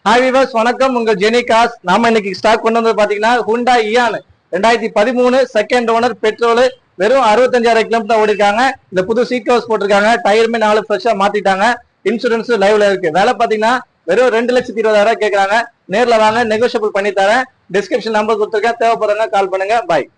Hi viewers, வணக்கம். உங்கள் Jenny cos. நாம இன்னைக்கு ஸ்டாக் கொண்டு வந்து பாத்தீங்கன்னா ஹுண்டா இயான் 2013 செகண்ட் ஓனர், பெட்ரோல், வெறும் 65,000 கிலோமீட்டர் தான் ஓடிருக்காங்க. இந்த புது சீட் கவர்ஸ் போட்டிருக்காங்க, டயருமே 4 ஃப்ரெஷ்ஷா மாத்திட்டாங்க, இன்சூரன்ஸ் லைவ்ல இருக்கு. வேலை பாத்தீங்கன்னா வெறும் 2,20,000 கேட்கறாங்க. நேர்ல வாங்க, நெகோஷியபிள் பண்ணி தரேன். டிஸ்கிரிப்ஷன் நம்பர் கொடுத்துருக்கேன், தேவைப்படுறவங்க கால் பண்ணுங்க. பாய்.